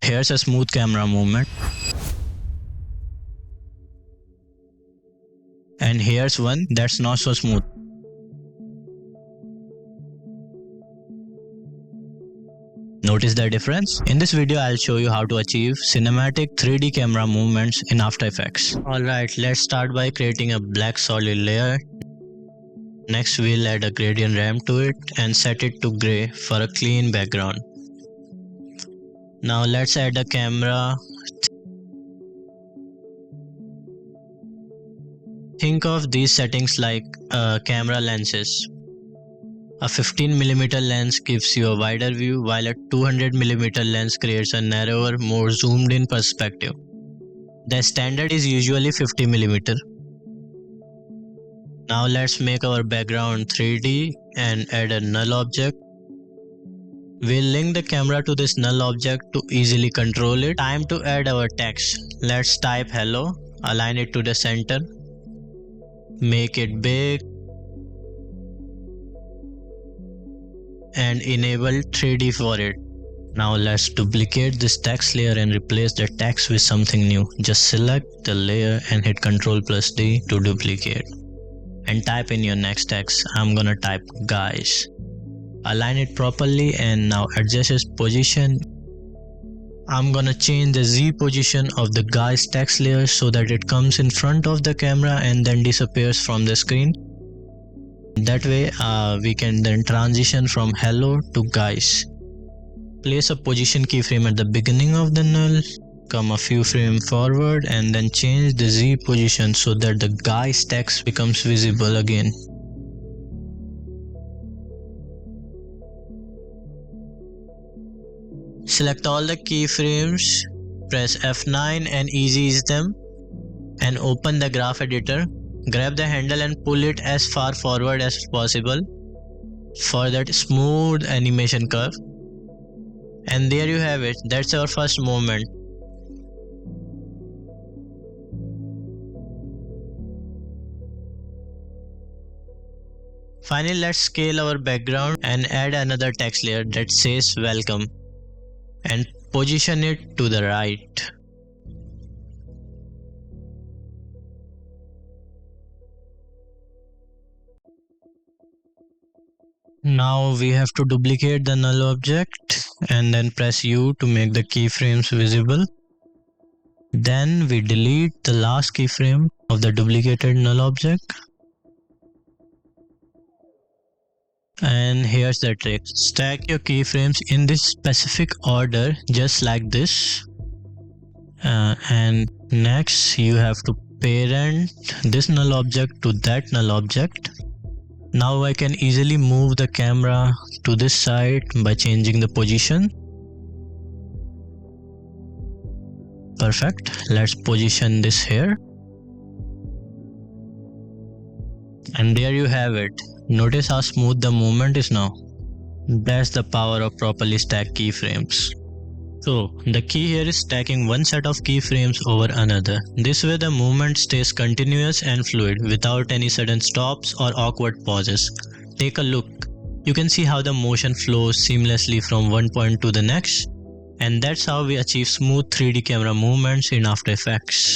Here's a smooth camera movement. And here's one that's not so smooth. Notice the difference? In this video, I'll show you how to achieve cinematic 3D camera movements in After Effects. Alright, let's start by creating a black solid layer. Next, we'll add a gradient ramp to it and set it to gray for a clean background. Now let's add a camera. Think of these settings like camera lenses. A 15mm lens gives you a wider view, while a 200mm lens creates a narrower, more zoomed in perspective. The standard is usually 50mm. Now let's make our background 3D and add a null object. We'll link the camera to this null object to easily control it. Time to add our text. Let's type hello, align it to the center, make it big, and enable 3D for it. Now let's duplicate this text layer and replace the text with something new. Just select the layer and hit Ctrl+D to duplicate. And type in your next text. I'm gonna type guys. Align it properly and now adjust its position. I'm gonna change the Z position of the guys text layer so that it comes in front of the camera and then disappears from the screen. That way we can then transition from hello to guys. Place a position keyframe at the beginning of the null, come a few frames forward and then change the Z position so that the guys text becomes visible again. Select all the keyframes, press F9 and ease them, and open the graph editor. Grab the handle and pull it as far forward as possible for that smooth animation curve. And there you have it. That's our first movement. Finally, let's scale our background and add another text layer that says welcome and position it to the right. Now we have to duplicate the null object and then press U to make the keyframes visible. Then we delete the last keyframe of the duplicated null object. And here's the trick. Stack your keyframes in this specific order, just like this. And next you have to parent this null object to that null object. Now I can easily move the camera to this side by changing the position. Perfect. Let's position this here. And there you have it. Notice how smooth the movement is now. That's the power of properly stacked keyframes. So the key here is stacking one set of keyframes over another. This way the movement stays continuous and fluid without any sudden stops or awkward pauses. Take a look. You can see how the motion flows seamlessly from one point to the next. And that's how we achieve smooth 3D camera movements in After Effects.